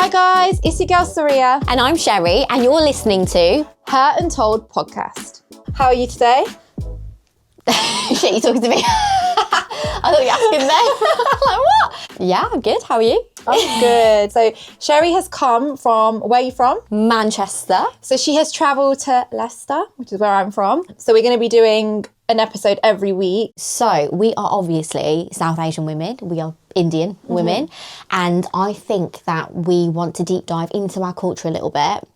Hi guys, it's your girl Saria. And I'm Sherry, and you're listening to Her Untold podcast. How are you today? Shit, you talking to me? I thought you were asking me. Like, what? Yeah, I'm good. How are you? I'm good. So Sherry has come from, where are you from? Manchester. So she has travelled to Leicester, which is where I'm from. So we're going to be doing an episode every week. So we are obviously South Asian women. We are Indian women. And I think that we want to deep dive into our culture a little bit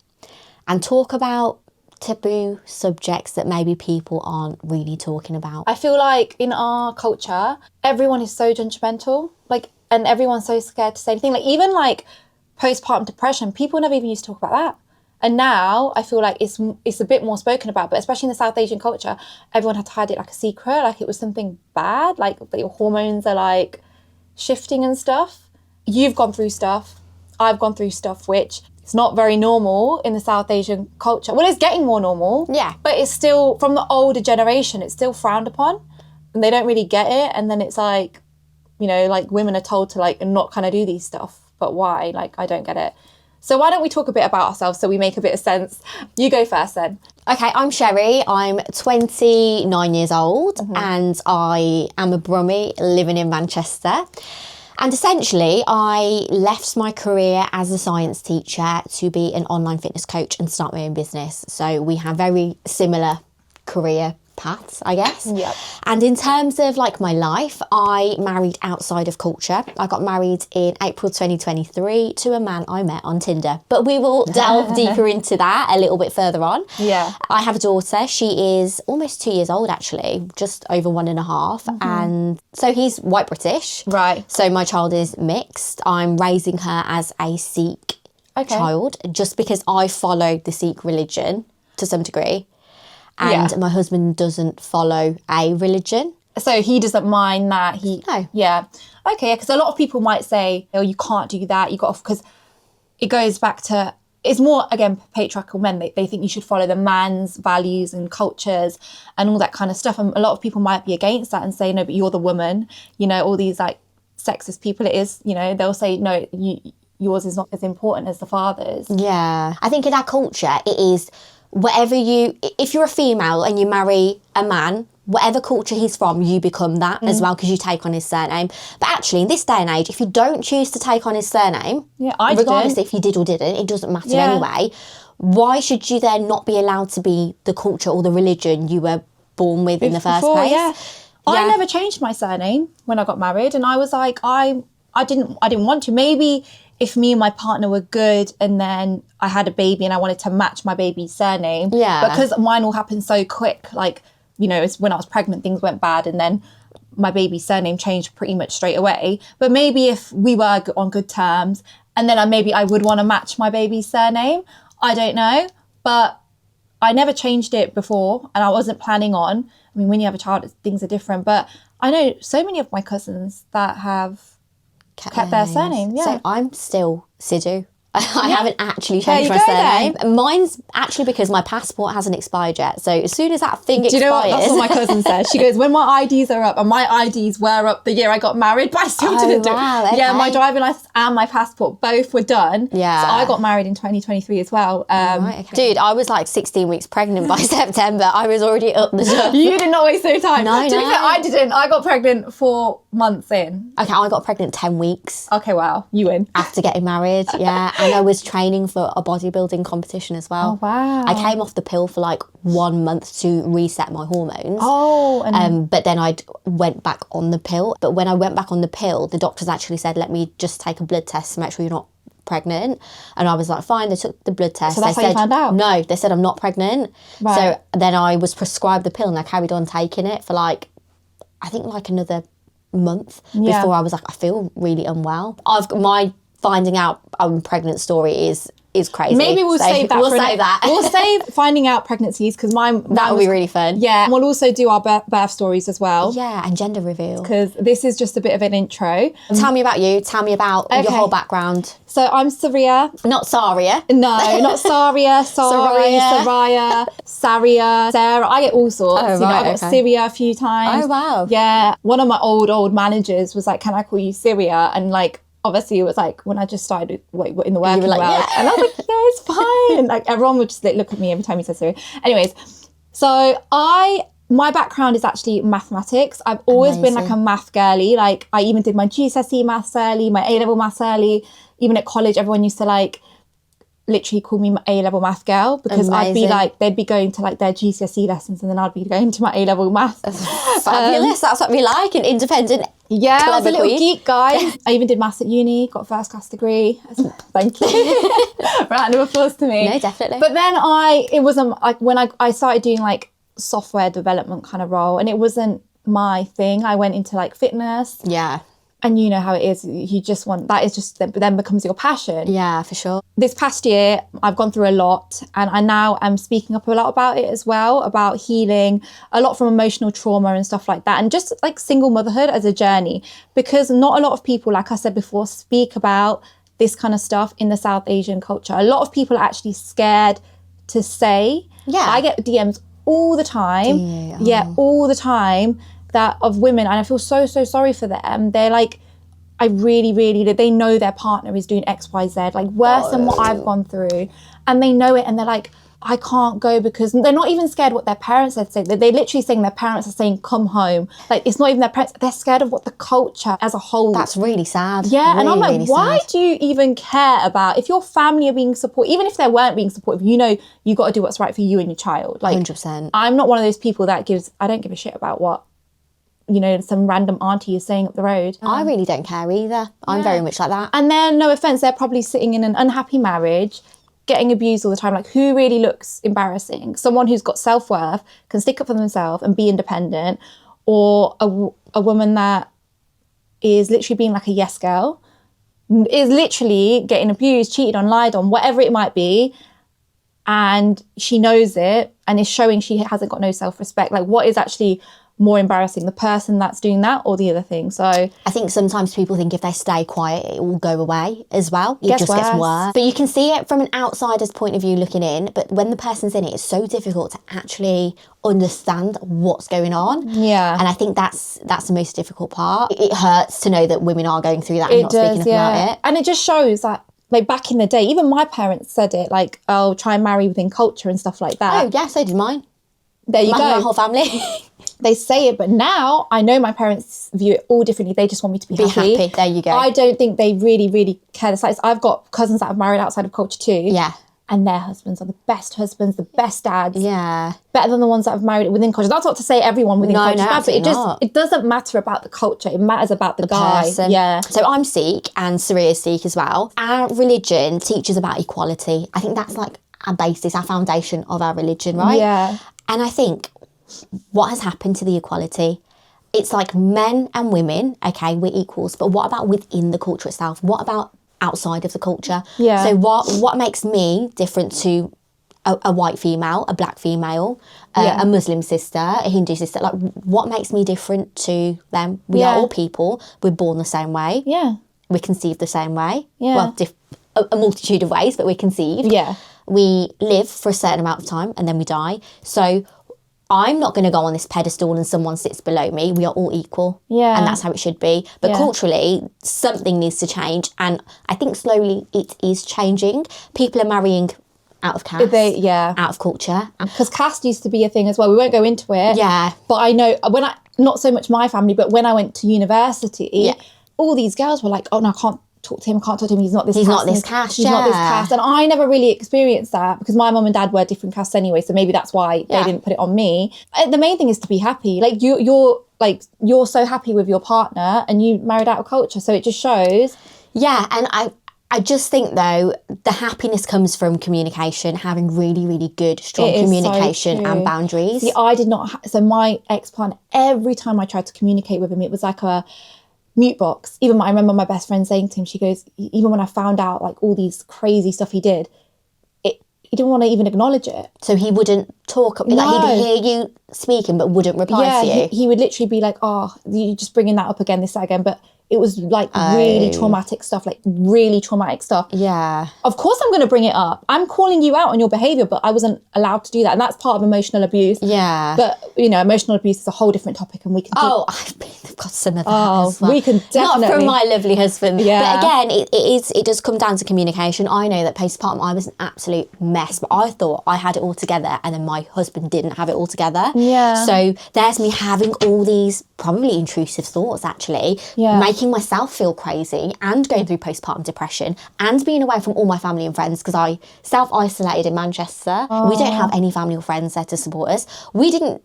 and talk about taboo subjects that maybe people aren't really talking about. I feel like in our culture, everyone is so judgmental, and everyone's so scared to say anything. Even postpartum depression, people never even used to talk about that. And now I feel like it's a bit more spoken about, but especially in the South Asian culture, everyone had to hide it like a secret, like it was something bad, like that your hormones are shifting and stuff. You've gone through stuff. I've gone through stuff, which it's not very normal in the South Asian culture. Well, it's getting more normal. Yeah. But it's still, from the older generation, it's still frowned upon and they don't really get it. And then it's women are told to not kind of do these stuff. But why? I don't get it. So why don't we talk a bit about ourselves so we make a bit of sense? You go first then. Okay, I'm Sherry. I'm 29 years old and I am a Brummie living in Manchester. And essentially, I left my career as a science teacher to be an online fitness coach and start my own business. So we have very similar career paths, I guess. Yep. And in terms of my life, I married outside of culture. I got married in April 2023 to a man I met on Tinder. But we will delve deeper into that a little bit further on. Yeah. I have a daughter. She is almost 2 years old, actually, just over 1.5. And so he's white British. Right. So my child is mixed. I'm raising her as a Sikh child just because I followed the Sikh religion to some degree. And my husband doesn't follow a religion. So he doesn't mind that No. Yeah. Okay, because a lot of people might say, oh, you can't do that. You got because it goes back to, it's more, again, patriarchal men. They think you should follow the man's values and cultures and all that kind of stuff. And a lot of people might be against that and say, no, but you're the woman. All these sexist people, it is, they'll say, no, yours is not as important as the father's. Yeah. I think in our culture, it is if you're a female and you marry a man, whatever culture he's from, you become that as well because you take on his surname. But actually, in this day and age, if you don't choose to take on his surname, regardless if you did or didn't, it doesn't matter anyway. Why should you then not be allowed to be the culture or the religion you were born with in the first place? Yeah. I never changed my surname when I got married, and I was like, I didn't want to. Maybe if me and my partner were good and then I had a baby and I wanted to match my baby's surname. Yeah. Because mine all happened so quick. It's when I was pregnant, things went bad and then my baby's surname changed pretty much straight away. But maybe if we were on good terms and then maybe I would want to match my baby's surname. I don't know. But I never changed it before and I wasn't planning on. I mean, when you have a child, things are different. But I know so many of my cousins that have kept their surname, yeah. So I'm still Sidhu. I haven't actually changed my surname. Then. Mine's actually because my passport hasn't expired yet. So as soon as that thing expires... Do you know what? That's what my cousin said. She goes, when my IDs are up, and my IDs were up the year I got married, but I still didn't do it. Okay. Yeah, my driving license and my passport both were done. Yeah. So I got married in 2023 as well. Right, okay. Dude, I was 16 weeks pregnant by September. I was already up the top. You did not waste no time. No. I didn't. I got pregnant 4 months in. Okay, I got pregnant 10 weeks. Okay, wow. You win. After getting married, yeah. And I was training for a bodybuilding competition as well. Oh, wow. I came off the pill for 1 month to reset my hormones. Oh. But then I went back on the pill. But when I went back on the pill, the doctors actually said, let me just take a blood test to make sure you're not pregnant. And I was like, fine. They took the blood test. So that's how you found out? No, they said I'm not pregnant. Right. So then I was prescribed the pill and I carried on taking it for I think another month before I was I feel really unwell. My finding out I'm pregnant story is crazy. Maybe we'll save that. We'll save finding out pregnancies because that will be really fun. Yeah, and we'll also do our birth stories as well. Yeah, and gender reveal. Because this is just a bit of an intro. Tell me about you. Tell me about your whole background. So I'm Saria. Not Saria. No, not Saria. Saraya, Sarah. I get all sorts. Oh, right, I got Syria a few times. Oh, wow. Yeah. One of my old managers was like, can I call you Syria? And obviously it was like when I just started in the working like, world, yeah. and I was like, yeah, it's fine. And like everyone would just like, look at me every time you said so. Anyways, so my background is actually mathematics. I've always been like a math girly. Like I even did my GCSE maths early, my A-level maths early. Even at college, everyone used to like literally call me my A-level math girl because I'd be like, they'd be going to like their GCSE lessons and then I'd be going to my A-level maths. Fabulous. That's what we like, an independent, yeah, I was a little queen. geek, guys. I even did maths at uni, got a first class degree. Thank you. Round of applause to me. No, definitely. But then it wasn't like when I started doing like software development kind of role, and it wasn't my thing. I went into like fitness. Yeah. And you know how it is. You just want, that is just, then becomes your passion. Yeah, for sure. This past year, I've gone through a lot, and I now am speaking up a lot about it as well, about healing, a lot from emotional trauma and stuff like that, and just like single motherhood as a journey, because not a lot of people, like I said before, speak about this kind of stuff in the South Asian culture. A lot of people are actually scared to say. Yeah. I get DMs all the time. Yeah, all the time. That of women, and I feel so sorry for them. They're like, I really, they know their partner is doing X, Y, Z, like worse than what I've gone through, and they know it, and they're like, I can't go, because they're not even scared what their parents are saying. They're literally saying their parents are saying, come home. Like, it's not even their parents. They're scared of what the culture as a whole. That's really sad. Yeah, really, and I'm like, really why sad. do you even care about, if your family are being supportive, even if they weren't being supportive, you know, you got to do what's right for you and your child. Like, 100%. I'm not one of those people that I don't give a shit about what, you know, some random auntie is saying up the road. I really don't care either. I'm very much like that. And then, no offense, they're probably sitting in an unhappy marriage, getting abused all the time. Like, who really looks embarrassing? Someone who's got self-worth, can stick up for themselves and be independent, or a woman that is literally being like a yes girl, is literally getting abused, cheated on, lied on, whatever it might be, and she knows it and is showing she hasn't got no self-respect. Like, what is actually more embarrassing, the person that's doing that or the other thing? So I think sometimes people think if they stay quiet, it will go away as well. It just gets worse. But you can see it from an outsider's point of view looking in, but when the person's in it, it's so difficult to actually understand what's going on. Yeah. And I think that's the most difficult part. It hurts to know that women are going through that and not speaking up about it. And it just shows that, like, back in the day, even my parents said it, like, oh, try and marry within culture and stuff like that. Oh, yeah, so did mine. There you go. My whole family. They say it, but now I know my parents view it all differently. They just want me to be happy. There you go. I don't think they really care the slightest. I've got cousins that have married outside of culture too. Yeah. And their husbands are the best husbands, the best dads. Yeah. Better than the ones that have married within culture. That's not to say everyone within culture is bad, but it doesn't matter about the culture. It matters about the guy. Person. Yeah. So I'm Sikh and Saria's Sikh as well. Our religion teaches about equality. I think that's like our basis, our foundation of our religion, right? Yeah. And I think what has happened to the equality, it's like men and women, okay, we're equals, but what about within the culture itself? What about outside of the culture? Yeah. So what makes me different to a white female, a black female, a Muslim sister, a Hindu sister? Like, what makes me different to them? We are all people. We're born the same way. Yeah. We're conceived the same way. Yeah. Well, a multitude of ways, but we're conceived. Yeah. We live for a certain amount of time and then we die. So I'm not going to go on this pedestal and someone sits below me. We are all equal. Yeah. And that's how it should be. But culturally, something needs to change. And I think slowly it is changing. People are marrying out of caste, out of culture. Because caste used to be a thing as well. We won't go into it. Yeah. But I know, not so much my family, but when I went to university, all these girls were like, oh no, I can't talk to him, he's not this He's caste. not this caste, He's not this caste. And I never really experienced that because my mum and dad were different castes anyway, so maybe that's why they didn't put it on me. The main thing is to be happy. Like, you're so happy with your partner and you married out of culture, so it just shows. Yeah, and I just think, though, the happiness comes from communication, having really, really good, strong communication and boundaries. See, I did not... So my ex-partner, every time I tried to communicate with him, it was like a mute box. Even I remember my best friend saying to him, she goes, even when I found out like all these crazy stuff he did, he didn't want to even acknowledge it. So he wouldn't talk, like he'd hear you speaking but wouldn't reply to you? He would literally be like, oh, you're just bringing that up again, that again. But it was like really traumatic stuff, like really traumatic stuff. Yeah. Of course I'm going to bring it up. I'm calling you out on your behaviour, but I wasn't allowed to do that. And that's part of emotional abuse. Yeah. But, you know, emotional abuse is a whole different topic and we can I've got some of that as well. we can definitely. Not from my lovely husband. Yeah. But again, it does come down to communication. I know that postpartum, I was an absolute mess, but I thought I had it all together and then my husband didn't have it all together. Yeah. So there's me having all these probably intrusive thoughts, actually, making myself feel crazy and going through postpartum depression and being away from all my family and friends because I self-isolated in Manchester. We don't have any family or friends there to support us. We didn't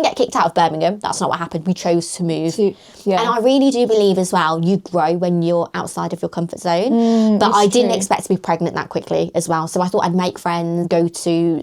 get kicked out of Birmingham. That's not what happened. We chose to move. And I really do believe as well, you grow when you're outside of your comfort zone. But I didn't expect to be pregnant that quickly as well. So I thought I'd make friends, go to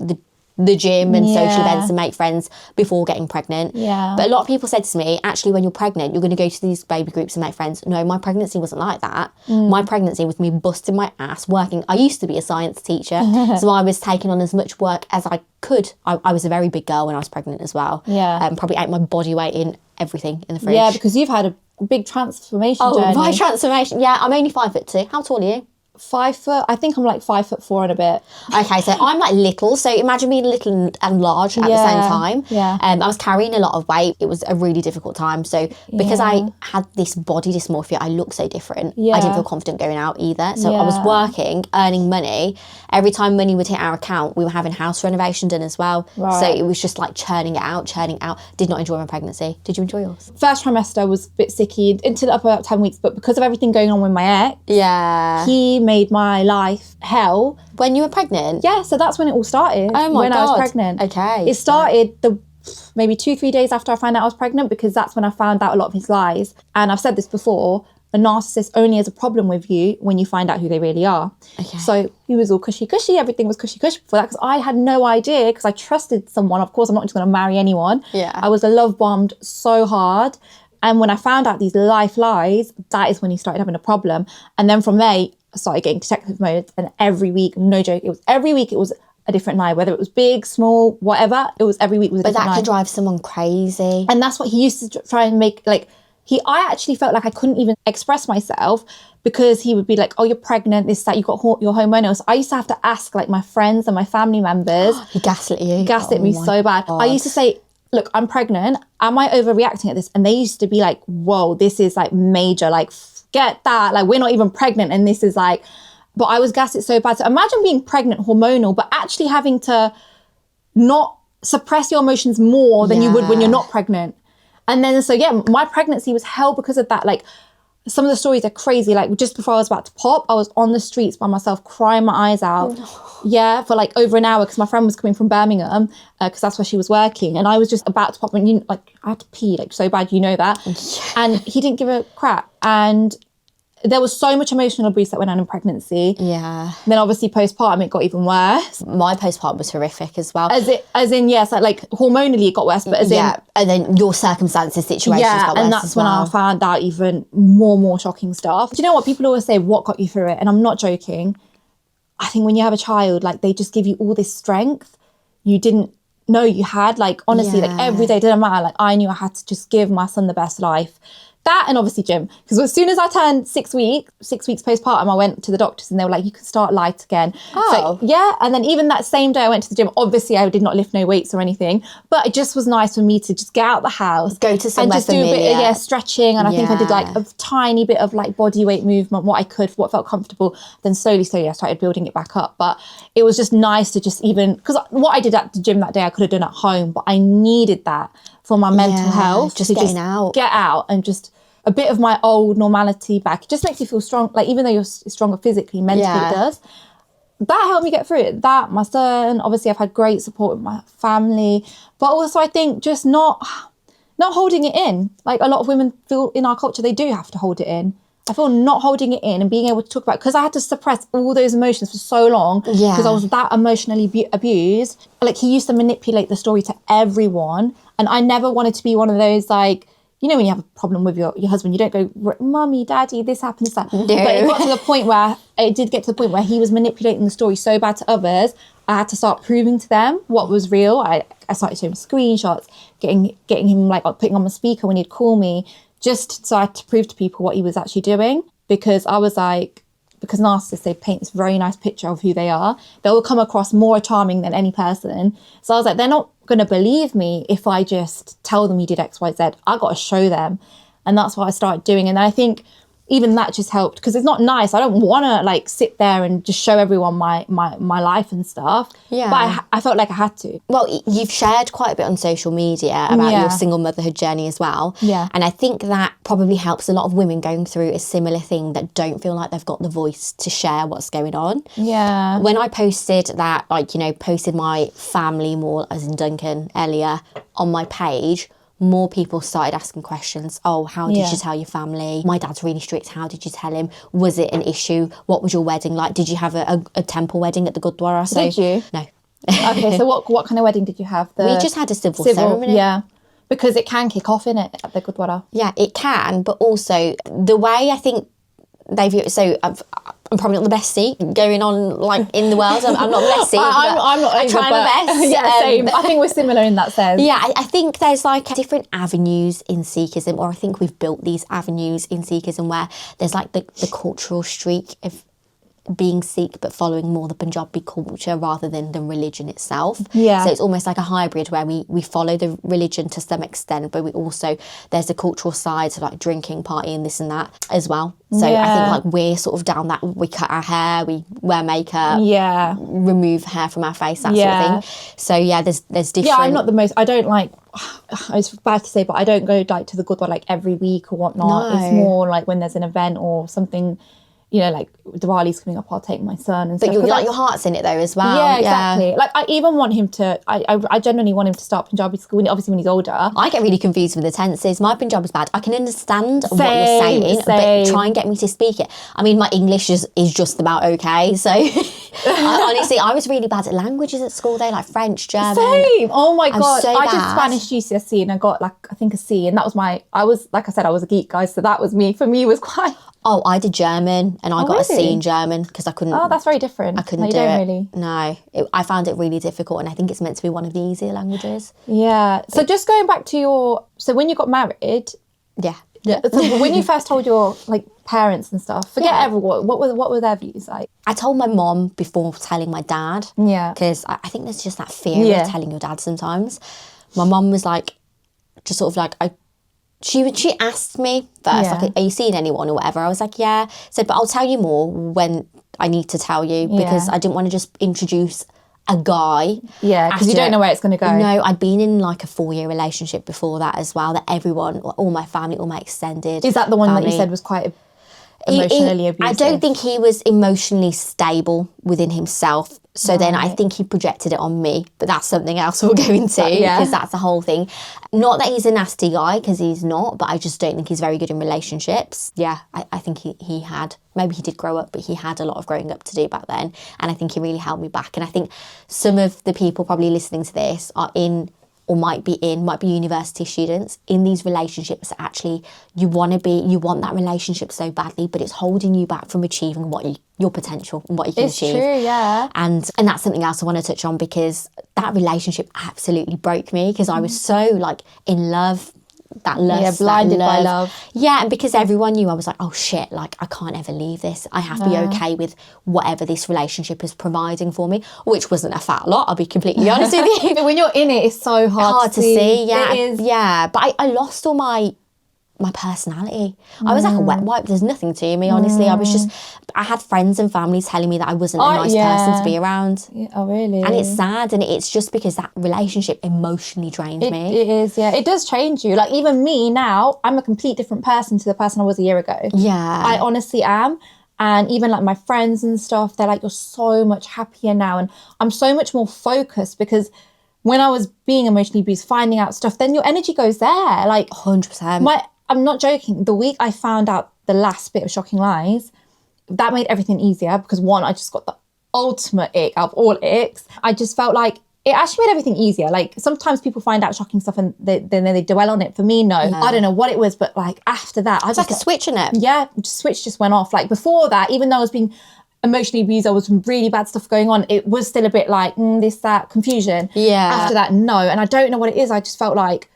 the gym and social events and make friends before getting pregnant. Yeah. But a lot of people said to me, actually, when you're pregnant, you're going to go to these baby groups and make friends. No, my pregnancy wasn't like that. My pregnancy was me busting my ass, working. I used to be a science teacher, so I was taking on as much work as I could. I was a very big girl when I was pregnant as well. Yeah. Probably ate my body weight in everything in the fridge. Yeah, because you've had a big transformation journey. My transformation. Yeah, I'm only 5'2". How tall are you? 5 foot. I think I'm like 5'4" and a bit. Okay, so I'm like little. So imagine being little and large at the same time. Yeah. I was carrying a lot of weight. It was a really difficult time. So because I had this body dysmorphia, I looked so different. I didn't feel confident going out either. So I was working, earning money. Every time money would hit our account, we were having house renovation done as well. Right. So it was just like churning out. Did not enjoy my pregnancy. Did you enjoy yours? First trimester was a bit sicky into the upper 10 weeks, but because of everything going on with my ex, he made my life hell. When you were pregnant? Yeah, so that's when it all started. Oh my when God. I was pregnant. Okay. It started maybe 2-3 days after I found out I was pregnant, because that's when I found out a lot of his lies. And I've said this before, a narcissist only has a problem with you when you find out who they really are. Okay. So he was all cushy, everything was cushy before that, because I had no idea, because I trusted someone. Of course, I'm not just going to marry anyone. Yeah. I was love bombed so hard. And when I found out these life lies, that is when he started having a problem. And then from there, I started getting detective mode, and every week, no joke, it was a different lie, whether it was big, small, whatever, it was every week was a different lie. But that could drive someone crazy. And that's what he used to try and make, like, I actually felt like I couldn't even express myself, because he would be like, oh, you're pregnant, this, that, you've got your hormonal. So I used to have to ask like my friends and my family members. He gaslit you. He gaslit me so bad. I used to say, look, I'm pregnant. Am I overreacting at this? And they used to be like, whoa, this is like major, like, get that. Like, we're not even pregnant. And this is like, but I was gaslit so bad. So imagine being pregnant, hormonal, but actually having to not suppress your emotions more than you would when you're not pregnant. And then, so yeah, my pregnancy was hell because of that. Like, some of the stories are crazy. Like, just before I was about to pop, I was on the streets by myself, crying my eyes out. Yeah, for like over an hour, because my friend was coming from Birmingham, because that's where she was working. And I was just about to pop, and I had to pee like so bad, you know that. And he didn't give a crap. And there was so much emotional abuse that went on in pregnancy. Yeah. Then obviously postpartum, it got even worse. My postpartum was horrific as well. As in, yes, like hormonally it got worse, but as in, and then your circumstances, situations got worse and that's as when well. I found out even more shocking stuff. Do you know what? People always say, what got you through it? And I'm not joking. I think when you have a child, like, they just give you all this strength you didn't know you had. Like, honestly, like, every day didn't matter. Like, I knew I had to just give my son the best life. That, and obviously gym. Because as soon as I turned 6 weeks postpartum, I went to the doctors and they were like, you can start light again. Oh. So, yeah. And then even that same day I went to the gym, obviously I did not lift no weights or anything, but it just was nice for me to just get out the house. Go to somewhere and just do a bit of stretching. And I think I did like Yeah. a tiny bit of like body weight movement, what I could, what felt comfortable. Then slowly I started building it back up. But it was just nice to just even, because what I did at the gym that day, I could have done at home, but I needed that for my mental health. Just getting out. Get out and just a bit of my old normality back. It just makes you feel strong. Like, even though you're stronger physically, mentally it does. That helped me get through it. That, my son, obviously I've had great support with my family. But also I think just not holding it in. Like, a lot of women feel in our culture, they do have to hold it in. I feel not holding it in and being able to talk about it, because I had to suppress all those emotions for so long, because I was that emotionally abused. Like, he used to manipulate the story to everyone. And I never wanted to be one of those, like, you know, when you have a problem with your husband, you don't go, Mummy, Daddy, this happened, this, that. No. But it got to the point where he was manipulating the story so bad to others, I had to start proving to them what was real. I started showing screenshots, getting him, like, putting on my speaker when he'd call me, just so I had to prove to people what he was actually doing, because I was like, because narcissists, they paint this very nice picture of who they are. They will come across more charming than any person. So I was like, they're not going to believe me if I just tell them he did X, Y, Z. I got to show them. And that's what I started doing. And I think even that just helped, because it's not nice. I don't want to like sit there and just show everyone my life and stuff. Yeah. But I felt like I had to. Well, you've shared quite a bit on social media about your single motherhood journey as well. Yeah. And I think that probably helps a lot of women going through a similar thing that don't feel like they've got the voice to share what's going on. Yeah. When I posted that, like, you know, posted my family more, as in Duncan, Elia, on my page, more people started asking questions. Oh, how did you tell your family? My dad's really strict. How did you tell him? Was it an issue? What was your wedding like? Did you have a temple wedding at the Gurdwara? So, Did you? No. Okay, so what kind of wedding did you have? We just had a civil ceremony. Yeah. Because it can kick off, innit, at the Gurdwara. Yeah, it can, but also the way I think they view it. So I'm probably not the best Sikh going on like in the world. I'm not the best Sikh. I'm not I try my best. Yeah, same. I think we're similar in that sense. Yeah, I think there's like different avenues in Sikhism, or I think we've built these avenues in Sikhism where there's like the cultural streak of being Sikh but following more the Punjabi culture rather than the religion itself. Yeah. So it's almost like a hybrid where we follow the religion to some extent, but we also, there's a cultural side to like drinking, partying, this and that as well. So I think like we're sort of down that, we cut our hair, we wear makeup, remove hair from our face, that sort of thing. So yeah, there's different. Yeah, I'm not the most, I don't like, I was bad to say, but I don't go like to the Gurdwara like every week or whatnot. No. It's more like when there's an event or something, you know, like Diwali's coming up, I'll take my son and but stuff. But like your heart's in it though as well. Yeah, exactly. Yeah. Like I even want him to, I genuinely want him to start Punjabi school, obviously when he's older. I get really confused with the tenses. My Punjabi's bad. I can understand what you're saying, but try and get me to speak it. I mean, my English is just about okay. So honestly, I was really bad at languages at school though, like French, German. Same. Oh my God. So I did bad. Spanish GCSE and I got like, I think a C, and that was I was, like I said, I was a geek, guys. So that was me. For me, it was quite... Oh, I did German and I got a C really? in German because I couldn't... Oh, that's very different. I couldn't do it. Really. No, I found it really difficult, and I think it's meant to be one of the easier languages. Yeah. So just going back to so when you got married... Yeah. So when you first told your like parents and stuff, forget everyone, what were their views like? I told my mom before telling my dad. Yeah. Because I think there's just that fear of telling your dad sometimes. My mom was like, just sort of like, She asked me first, like, are you seeing anyone or whatever? I was like, yeah. So, but I'll tell you more when I need to tell you, because I didn't want to just introduce a guy. Yeah, because you don't know where it's going to go. No, I'd been in like a 4-year relationship before that as well, that everyone, all my family, all my extended Is that the one family, that you said was quite emotionally abusive? I don't think he was emotionally stable within himself. So then I think he projected it on me, but that's something else we'll go into because that's the whole thing. Not that he's a nasty guy, because he's not, but I just don't think he's very good in relationships. Yeah, I think he had, maybe he did grow up, but he had a lot of growing up to do back then. And I think he really held me back. And I think some of the people probably listening to this are in, or might be university students in these relationships that actually you want that relationship so badly, but it's holding you back from achieving your potential and what you can achieve. It's true, yeah. And that's something else I want to touch on, because that relationship absolutely broke me, because I was so like in love. That lust, yeah, blinded by love. Yeah, and because everyone knew, I was like, oh shit, like I can't ever leave this. I have to be okay with whatever this relationship is providing for me, which wasn't a fat lot, I'll be completely honest with you. But when you're in it, it's so hard to see. Yeah, it is. Yeah, but I lost all my personality. I was like a wet wipe. There's nothing to me, honestly. I had friends and family telling me that I wasn't a nice person to be around. Yeah, oh, really? And it's sad, and it's just because that relationship emotionally drained me. It is, yeah. It does change you. Like even me now, I'm a complete different person to the person I was a year ago. Yeah. I honestly am. And even like my friends and stuff, they're like, you're so much happier now. And I'm so much more focused, because when I was being emotionally abused, finding out stuff, then your energy goes there. Like 100%. I'm not joking. The week I found out the last bit of Shocking Lies, that made everything easier, because one, I just got the ultimate ick out of all icks. I just felt like it actually made everything easier. Like sometimes people find out shocking stuff and then they dwell on it. For me, no. I don't know what it was, but like after that, I just... like a switch in it. Yeah, switch just went off. Like before that, even though I was being emotionally abused, there was some really bad stuff going on, it was still a bit like this, that, confusion. Yeah. After that, no. And I don't know what it is. I just felt like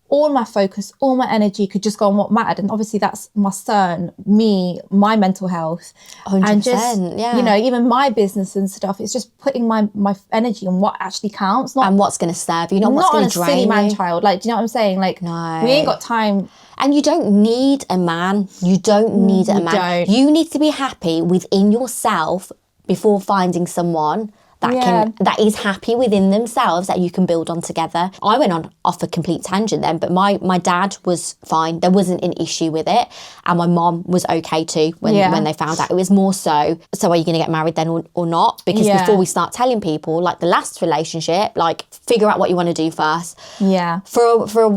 all my focus, all my energy could just go on what mattered. And obviously that's my son, me, my mental health. 100%, and just, yeah. you know, even my business and stuff. It's just putting my energy on what actually counts. Not, And what's going to serve you, not what's not on going a to drain silly you. man-child. Like, do you know what I'm saying? Like, No. we ain't got time. And you don't need a man. You don't need a man. don't. You need to be happy within yourself before finding someone that is happy within themselves that you can build on together. I went on off a complete tangent then, but my dad was fine. There wasn't an issue with it. And my mom was okay too when they found out. It was more so are you going to get married then or not? Because before we start telling people, like the last relationship, like figure out what you want to do first. Yeah. For a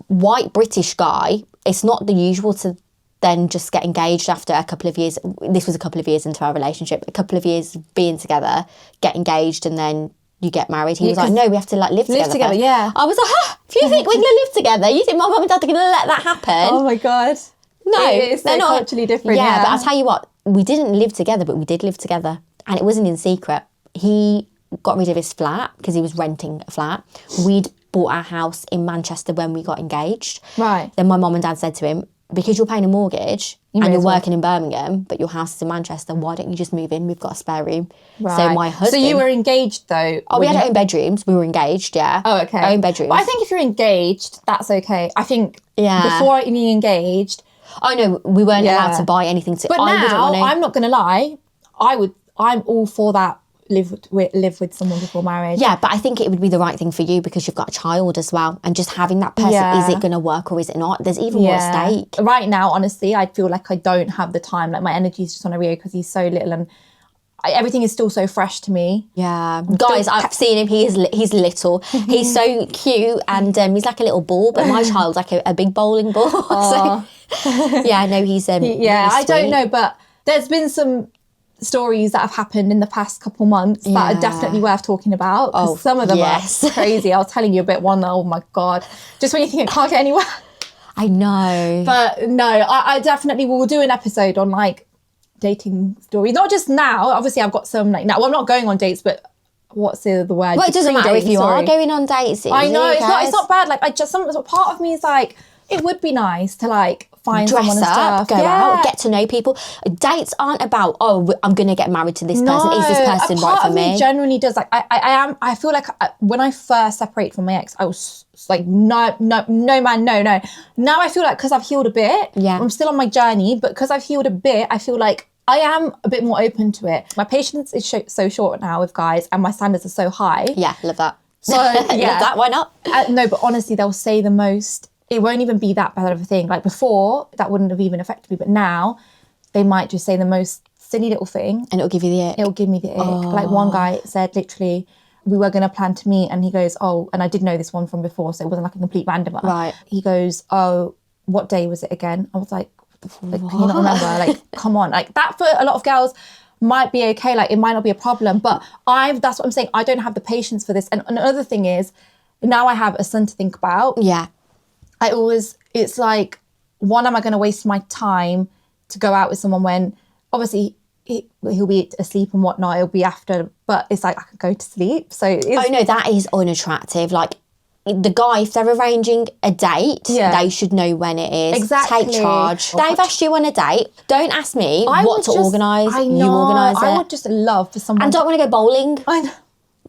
white British guy, it's not the usual to then just get engaged after a couple of years. This was a couple of years into our relationship, a couple of years being together, get engaged, and then you get married. He was like, no, we have to like live together first. Yeah. I was like, if you think we're going to live together, you think my mum and dad are going to let that happen? Oh my God. No, It's so they're not. culturally different. Yeah, but I'll tell you what, we didn't live together, but we did live together. And it wasn't in secret. He got rid of his flat because he was renting a flat. We'd bought our house in Manchester when we got engaged. Right. Then my mum and dad said to him, because you're paying a mortgage and may you're as well. working in Birmingham, but your house is in Manchester, why don't you just move in? We've got a spare room. Right. So my husband... So you were engaged though? Oh, we had our own bedrooms. We were engaged, yeah. Oh, okay. Our own bedrooms. But I think if you're engaged, that's okay. I think before being engaged... Oh, no, we weren't allowed to buy anything. But now, I'm not going to lie, I'm all for that. Live with someone before marriage. Yeah, but I think it would be the right thing for you because you've got a child as well. And just having that person, is it going to work or is it not? There's even more at stake. Right now, honestly, I feel like I don't have the time. Like my energy is just on Rio because he's so little and everything is still so fresh to me. Yeah. Guys, I've seen him. He's little. He's so cute and he's like a little ball, but my child's like a big bowling ball. So, yeah, no, he's really I don't sweet. know, but there's been some stories that have happened in the past couple months that are definitely worth talking about. 'Cause some of them are crazy. I was telling you about one. Oh my God. Just when you think it can't get anywhere. I know. But no, I definitely will do an episode on like dating stories. Not just now. Obviously, I've got some like now. Well, I'm not going on dates, but what's the word? Well, it doesn't matter if you are going on dates. I know it's not bad. Like part of me is like it would be nice to like find dress someone and up, stuff. go out, get to know people. Dates aren't about I'm going to get married to this person. Is this person right for me? Me genuinely does. Like I feel like when I first separated from my ex, I was like no man, no. Now I feel like because I've healed a bit. Yeah, I'm still on my journey, but because I've healed a bit, I feel like I am a bit more open to it. My patience is so short now with guys, and my standards are so high. Yeah, love that. So yeah, love that. Why not? No, but honestly, they'll say the most. It won't even be that bad of a thing. Like before, that wouldn't have even affected me. But now, they might just say the most silly little thing. And it'll give you the ick. It'll give me the ick. Like one guy said literally, we were going to plan to meet and he goes, oh, and I did know this one from before, so it wasn't like a complete randomer. Right. He goes, oh, what day was it again? I was like, what the fuck? Like, can you not remember? Like, come on. Like that for a lot of girls might be okay. Like it might not be a problem. But that's what I'm saying. I don't have the patience for this. And another thing is, now I have a son to think about. Yeah. It's like, one, am I going to waste my time to go out with someone when obviously he'll be asleep and whatnot, it'll be after, but it's like I could go to sleep. So oh no, that is unattractive. Like the guy, if they're arranging a date, they should know when it is. Exactly. Take charge. They've asked you on a date. Don't ask me what to organise. I know. You organise it. I would just love for someone. And don't want to go bowling. I know.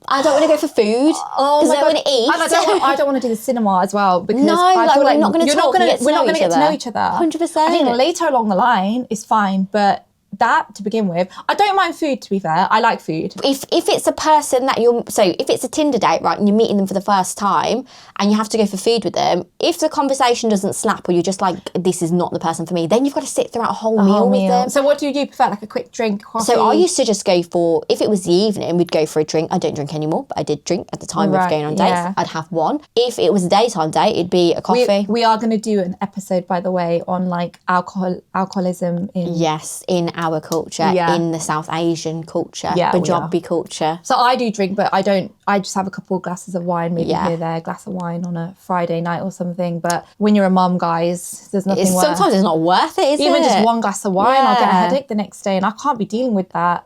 I don't want to go for food because I want to eat. And I don't want to do the cinema as well because no, I feel like we're not going to talk. We're not going to get to know each other. 100%. I think later along the line is fine, but that to begin with, I don't mind food. To be fair, I like food. If it's a person that if it's a Tinder date, right, and you're meeting them for the first time, and you have to go for food with them, if the conversation doesn't slap, or you're just like, this is not the person for me, then you've got to sit throughout a whole meal with them. So what do you prefer? Like a quick drink, coffee? So I used to just go for, if it was the evening, we'd go for a drink. I don't drink anymore, but I did drink at the time of going on dates. Yeah. I'd have one. If it was a daytime date, it'd be a coffee. We are going to do an episode, by the way, on like alcoholism in our culture Yeah. in the South Asian culture, Yeah, we Punjabi culture. So I do drink, but I just have a couple of glasses of wine, maybe Yeah. here, there, a glass of wine on a Friday night or something. But when you're a mum, guys, there's nothing worse. Sometimes it's not worth it, is Even it? just one glass of wine, I'll get a Yeah. headache the next day, and I can't be dealing with that.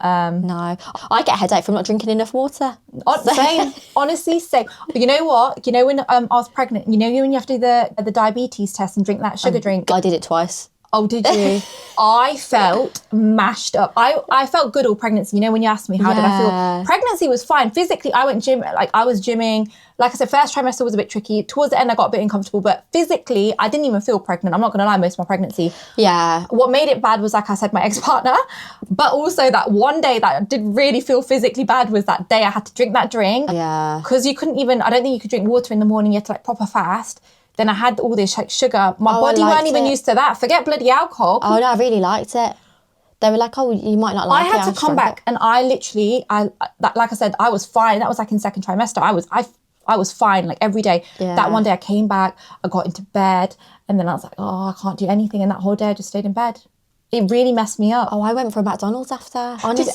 No. I get a headache from not drinking enough water. Same, honestly, same. You know what? You know when I was pregnant, you know when you have to do the diabetes test and drink that sugar drink? I did it twice. Oh, did you? I felt mashed up. I felt good all pregnancy. You know, when you asked me how did I Yeah. feel? Pregnancy was fine. Physically, I went gym. Like I was gymming. Like I said, first trimester was a bit tricky. Towards the end, I got a bit uncomfortable. But physically, I didn't even feel pregnant. I'm not going to lie, most of my pregnancy. Yeah. What made it bad was, like I said, my ex-partner. But also that one day that did really feel physically bad was that day I had to drink that drink. Yeah. Because you couldn't even, I don't think you could drink water in the morning. You had to like proper fast. Then I had all this like sugar. My I body weren't liked even it. used to that. Forget bloody alcohol. Oh, no, I really liked it. They were like, oh, you might not like I it. had to come back, and I literally, like I said, I was fine. That was like in second trimester. I was fine like every day. Yeah. That one day I came back, I got into bed, and then I was like, oh, I can't do anything. And that whole day I just stayed in bed. It really messed me up. Oh, I went for a McDonald's after. Honestly.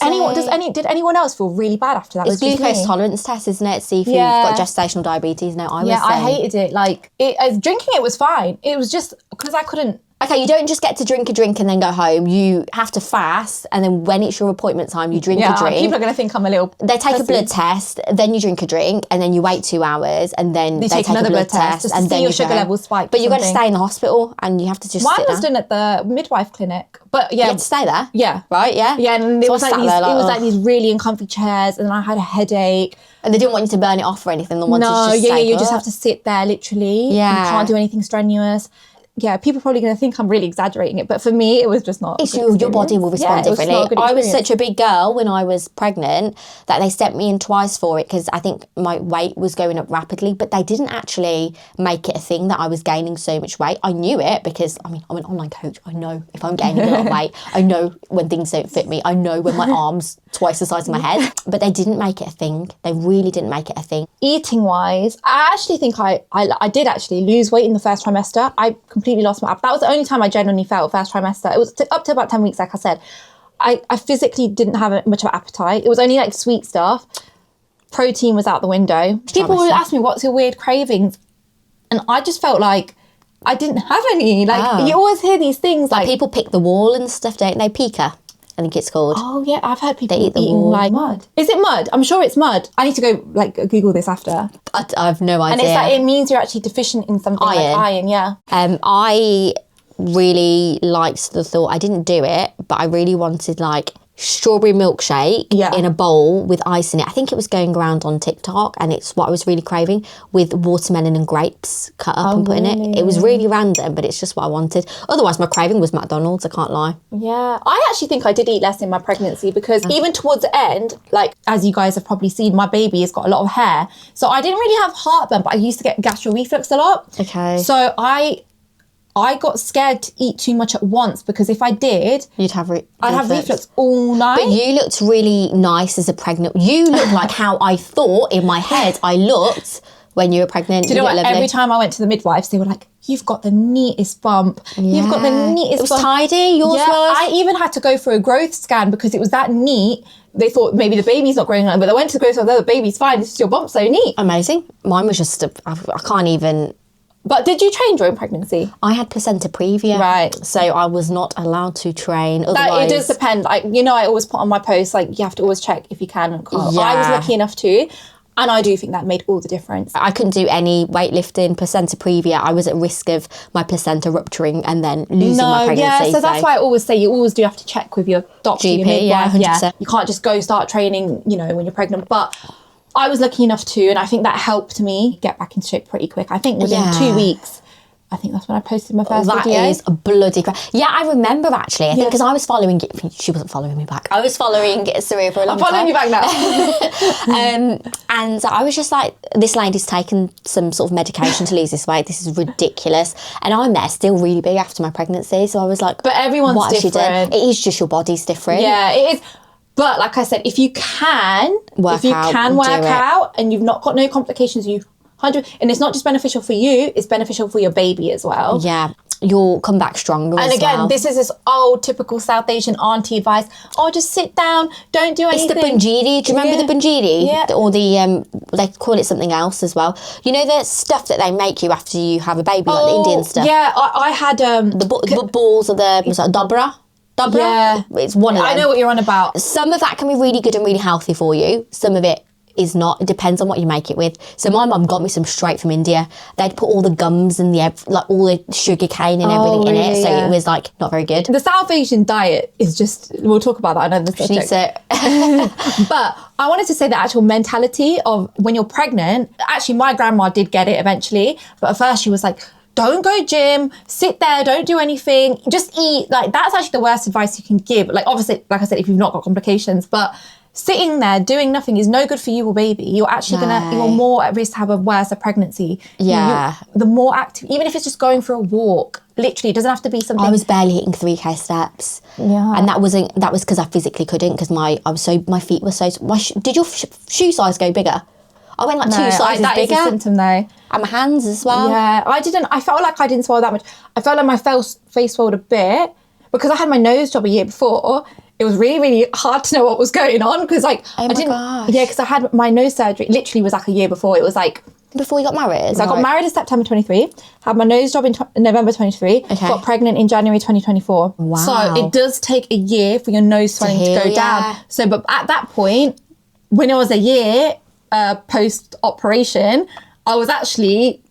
Did anyone else feel really bad after that? It's Was it just glucose me? tolerance test, isn't it? See if Yeah. you've got gestational diabetes. No, I was. Yeah, I hated it. Like drinking it was fine. It was just because I couldn't. Okay, you don't just get to drink a drink and then go home. You have to fast, and then when it's your appointment time, you drink a drink. People are going to think I'm a little. They take a pussy. blood test, then you drink a drink, and then you wait 2 hours, and then they take another blood test, just to and see then your you sugar go home. levels spike. But you've got to something. stay in the hospital, and you have to just Mine sit was down. done at the midwife clinic, but yeah, You have to stay there. yeah, Right? Yeah. yeah, and it So I was like sat these, there it was "Ugh." like these really uncomfy chairs, and then I had a headache. And they didn't want you to burn it off or anything. They wanted No, you to just yeah, stay you just put. have to sit there literally. Yeah. You can't do anything strenuous. Yeah, people are probably going to think I'm really exaggerating it, but for me, it was just not. It's a good your body will experience. respond Yeah, it was just not a differently. good I was experience. such a big girl when I was pregnant that they sent me in twice for it because I think my weight was going up rapidly, but they didn't actually make it a thing that I was gaining so much weight. I knew it because, I mean, I'm an online coach. I know if I'm gaining a lot of weight. I know when things don't fit me. I know when my arm's twice the size of my head. But they didn't make it a thing. They really didn't make it a thing. Eating wise, I actually think I did actually lose weight in the first trimester. I completely lost my appetite. That was the only time I genuinely felt first trimester. It was up to about 10 weeks, like I said. I physically didn't have much of an appetite. It was only like sweet stuff. Protein was out the window. People would ask me, what's your weird cravings? And I just felt like I didn't have any. Like, Oh. you always hear these things like, People pick the wall and stuff, don't they? Pika, I think it's called. oh yeah, I've heard people eat the eating wall. like mud. Is it mud? I'm sure it's mud. I need to go like Google this after. I have no idea. And it's like, it means you're actually deficient in something like Iron. iron, yeah. I really liked the thought. I didn't do it, but I really wanted like strawberry milkshake Yeah. in a bowl with ice in it. I think it was going around on TikTok, and it's what I was really craving with watermelon and grapes cut up and put in it. It was really random, but it's just what I wanted. Otherwise, my craving was McDonald's. I can't lie. Yeah, I actually think I did eat less in my pregnancy because even towards the end, like as you guys have probably seen, my baby has got a lot of hair. So I didn't really have heartburn, but I used to get gastro reflux a lot. Okay. So I got scared to eat too much at once because if I did, You'd have I'd have reflux all night. But you looked really nice as a pregnant. You looked like how I thought in my head I looked when you were pregnant. Do you know looked what? lovely. Every time I went to the midwives, they were like, "You've got the neatest bump. You've got the Yeah. neatest It was bump." tidy. Yours Yeah, was. I even had to go for a growth scan because it was that neat. They thought maybe the baby's not growing on, but I went to the growth scan. The baby's fine. This is your bump, so neat. Amazing. Mine was just, I can't even. But did you train during pregnancy? I had placenta previa. Right. So I was not allowed to train. That, Otherwise, it does depend. Like, you know, I always put on my post, like, you have to always check if you can and can't. I was Yeah. lucky enough to, and I do think that made all the difference. I couldn't do any weightlifting, placenta previa. I was at risk of my placenta rupturing and then losing my pregnancy. yeah, so that's why I always say you always do have to check with your doctor, your GP, yeah, midwife. 100%. You can't just go start training, you know, when you're pregnant. But I was lucky enough to, and I think that helped me get back into shape pretty quick. I think within Yeah. 2 weeks, I think that's when I posted my first That video. is a bloody Yeah, I remember actually. I think because I was following it. She wasn't following me back. I was following Saria for a long I'm following time. you back now. And I was just like, this lady's taken some sort of medication to lose this weight. This is ridiculous. And I'm there still really big after my pregnancy. So I was like, But everyone's what has she done? different. It is just your body's different. Yeah, it is. But like I said, if you can Work work out, out and you've not got no complications, and it's not just beneficial for you, it's beneficial for your baby as well. Yeah. you'll come back stronger And as again, well. this is this old typical South Asian auntie advice. Oh, just sit down, don't do anything. It's the bunjiri. Do you remember the bunjiri? Yeah. Or the, they call it something else as well. You know the stuff that they make you after you have a baby, like the Indian stuff? Yeah, I had... The balls of the, was that dobra? Dobra? Yeah. It's one of them. I know what you're on about. Some of that can be really good and really healthy for you. Some of it is not. It depends on what you make it with. So my mum got me some straight from India. They'd put all the gums and like all the sugar cane and everything in it. So it was like not very good. The South Asian diet is just... We'll talk about that another subject. But I wanted to say the actual mentality of when you're pregnant. Actually, my grandma did get it eventually. But at first she was like, don't go gym, sit there, don't do anything, just eat. Like, that's actually the worst advice you can give. Like, obviously, like I said, if you've not got complications, but sitting there doing nothing is no good for you or baby. You're actually you're more at risk to have a worse pregnancy. Yeah. The more active, even if it's just going for a walk, literally, it doesn't have to be something. I was barely hitting 3K steps. Yeah. And that was because I physically couldn't, because my feet were so, did your shoe size go bigger? I went like 2 sizes that bigger. is a symptom though. And my hands as well. Yeah, I felt like I didn't swell that much. I felt like my face swelled a bit because I had my nose job a year before. It was really, really hard to know what was going on because like Oh my gosh. Yeah, because I had my nose surgery. Literally was like a year before. It was like Before you got married? so I got married in September 23. Had my nose job in November 23. Okay. Got pregnant in January 2024. Wow. So it does take a year for your nose swelling to heal, go yeah. down. So, but at that point, when it was a year post operation, I was actually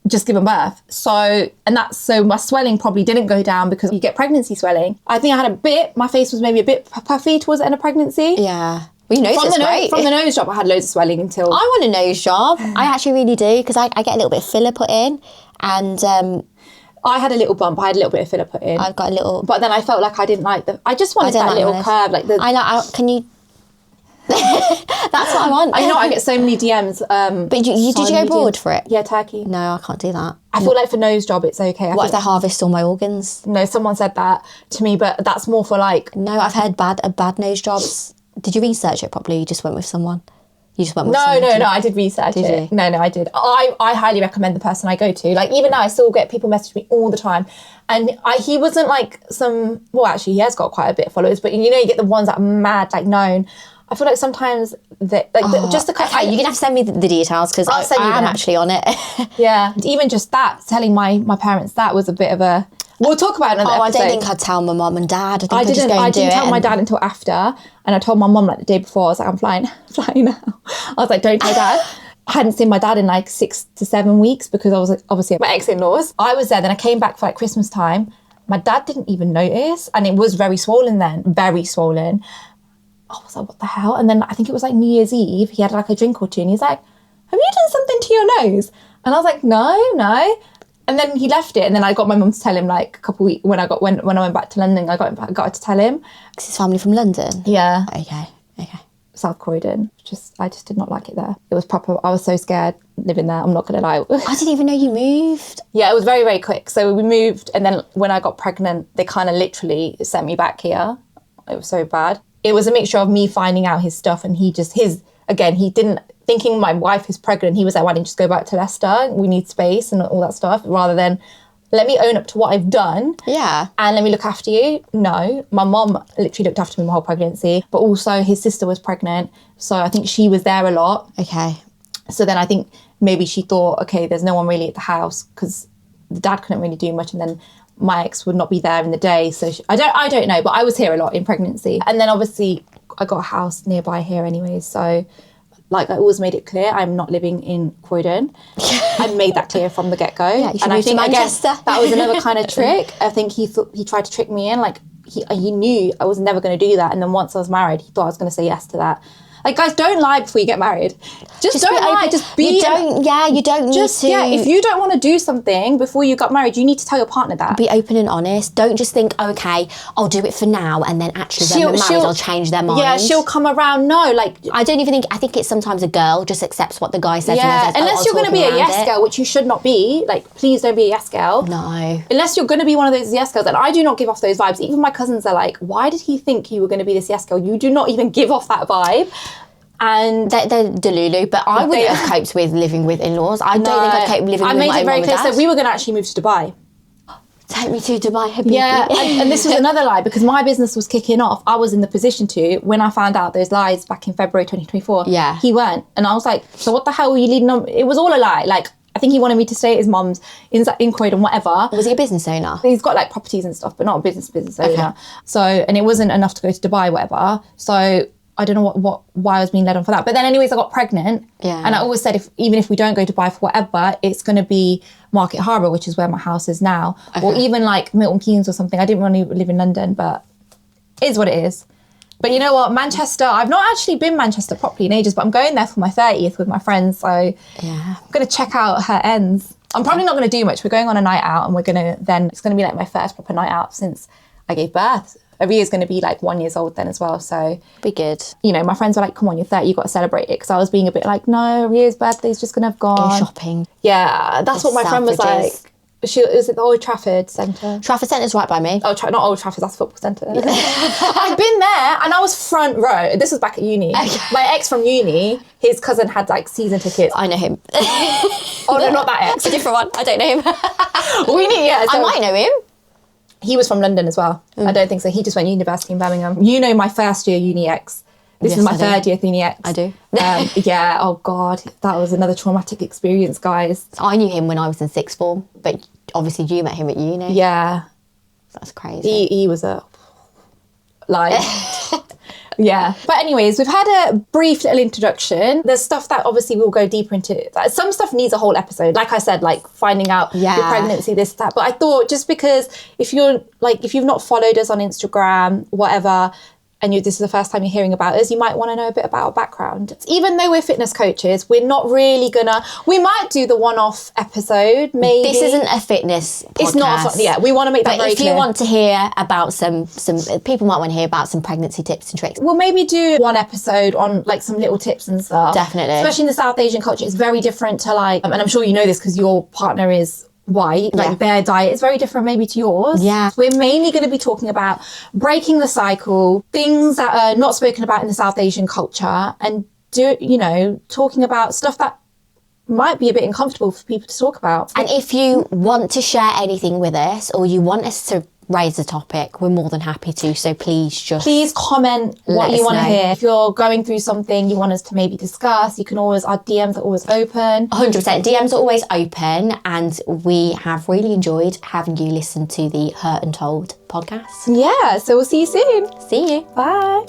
just given birth. So my swelling probably didn't go down because you get pregnancy swelling. I think I had my face was maybe a bit puffy towards the end of pregnancy. Yeah. Well, your nose is great. From the nose job, I had loads of swelling until... I want a nose job. I actually really do, because I get a little bit of filler put in, and I had a little bump. I had a little bit of filler put in. I've got a little... But then I felt like I didn't like I just wanted that little curve. Like can you... That's what I want. I know I get so many DMs. But did you go abroad for it? Yeah, Turkey. No, I can't do that. I feel like for nose job, it's okay. What if they harvest all my organs? No, someone said that to me, but that's more for like... No, I've heard bad nose jobs. Did you research it properly? You just went with someone? You just went with someone? No, I did research it. you? No, I did. I highly recommend the person I go to. Like, even now, I still get people message me all the time. And he wasn't like well, actually, he has got quite a bit of followers, but you know, you get the ones that are mad, like known. I feel like sometimes just the... Okay, you're going to have to send me the details, because I am actually on it. Yeah, even just that, telling my parents that was a bit of a... We'll talk about it another episode. I don't think I'd tell my mum and dad. I didn't tell my dad until after, and I told my mum like the day before. I was like, I'm flying now. I was like, don't tell dad. I hadn't seen my dad in like 6 to 7 weeks because I was like, obviously at my ex-in-laws. I was there, then I came back for like Christmas time. My dad didn't even notice, and it was very swollen then, very swollen. I was like, what the hell? And then I think it was like New Year's Eve. He had like a drink or two, and he's like, have you done something to your nose? And I was like, no. And then he left it, and then I got my mum to tell him like a couple of weeks when I went back to London. I got her to tell him. Is his family from London? Yeah. Okay. South Croydon. I just did not like it there. It was proper. I was so scared living there. I'm not gonna lie. I didn't even know you moved. Yeah, it was very, very quick. So we moved, and then when I got pregnant, they kind of literally sent me back here. It was so bad. It was a mixture of me finding out his stuff, and he didn't. Thinking my wife is pregnant, he was like, why didn't you just go back to Leicester? We need space and all that stuff, rather than let me own up to what I've done. Yeah. And let me look after you. No, my mom literally looked after me my whole pregnancy, but also his sister was pregnant. So I think she was there a lot. Okay. So then I think maybe she thought, okay, there's no one really at the house because the dad couldn't really do much. And then my ex would not be there in the day. So I don't know, but I was here a lot in pregnancy. And then obviously I got a house nearby here anyways. So like I always made it clear, I'm not living in Croydon. I made that clear from the get-go. Yeah, and I think Manchester. Again, that was another kind of trick. I think he tried to trick me in. Like he knew I was never going to do that. And then once I was married, he thought I was going to say yes to that. Like, guys, don't lie before you get married. Just don't lie. Just be... You don't need to... Yeah, if you don't want to do something before you got married, you need to tell your partner that. Be open and honest. Don't just think, okay, I'll do it for now, and then actually when we're married, I'll change their mind. Yeah, she'll come around. No, like... I don't even think... I think it's sometimes a girl just accepts what the guy says. Yeah, and says, unless you're going to be a yes girl, which you should not be. Like, please don't be a yes girl. No. Unless you're going to be one of those yes girls. And I do not give off those vibes. Even my cousins are like, why did he think you were going to be this yes girl? You do not even give off that vibe. And they're delulu, but I wouldn't have coped with living with in-laws. I don't think I'd cope living with my own mum and dad. So we were going to actually move to Dubai. Take me to Dubai, Habibi. Yeah, and this was another lie because my business was kicking off. I was in the position to, when I found out those lies back in February 2024. Yeah. He weren't. And I was like, so what the hell were you leading on? It was all a lie. Like, I think he wanted me to stay at his mum's in Croydon, whatever. Was he a business owner? He's got like properties and stuff, but not a business owner. So, and it wasn't enough to go to Dubai, whatever. So I don't know why I was being led on for that. But then anyways, I got pregnant. Yeah. And I always said, even if we don't go to Dubai for whatever, it's going to be Market Harbour, which is where my house is now. Or even like Milton Keynes or something. I didn't want to live in London, but it is what it is. But you know what, Manchester, I've not actually been Manchester properly in ages, but I'm going there for my 30th with my friends. So Yeah. I'm going to check out her ends. I'm probably not going to do much. We're going on a night out and it's going to be like my first proper night out since I gave birth. Aria's going to be like 1 year old then as well. So, Be good. you know, my friends were like, come on, you're 30, you've got to celebrate it. Because I was being a bit like, no, Aria's birthday's just going to have Go gone. shopping. Yeah, that's what my friend was like. Selfridges. It was at the Old Trafford Centre. Trafford Centre's right by me. Oh, not Old Trafford, that's football centre. I've been there and I was front row. This was back at uni. My ex from uni, his cousin had like season tickets. I know him. Oh, no, not that ex. A different one. I don't know him. We need, yeah. I So might know him. he was from London as well. I don't think so. He just went to university in Birmingham. You know my first year uni ex. This Yes, is my I do. third year uni ex. I do. Yeah, oh God, that was another traumatic experience, guys. I knew him when I was in sixth form, but obviously you met him at uni. Yeah, That's crazy. he was a like yeah. But anyways, we've had a brief little introduction. There's stuff that obviously we'll go deeper into. Some stuff needs a whole episode, like I said, like finding out your pregnancy, this, that. But I thought just because if you've not followed us on Instagram, whatever, and this is the first time you're hearing about us, you might want to know a bit about our background. Even though we're fitness coaches, we're not really we might do the one-off episode, maybe. This isn't a fitness podcast. It's not, yeah, we want to make that But very if clear. you want to hear about some people might want to hear about some pregnancy tips and tricks. We'll maybe do one episode on like some little tips and stuff. Definitely. Especially in the South Asian culture, it's very different to like, and I'm sure you know this because your partner is white, like their diet is very different maybe to yours. Yeah. We're mainly going to be talking about breaking the cycle, things that are not spoken about in the South Asian culture, and talking about stuff that might be a bit uncomfortable for people to talk about. And if you want to share anything with us or you want us to raise a topic, we're more than happy to. So please comment what Let you us want to know. hear. If you're going through something you want us to maybe discuss, you can always, our DMs are always open. 100%. DMs are always open, and we have really enjoyed having you listen to the Hurt and Told podcast. Yeah, so we'll see you soon. See you. Bye.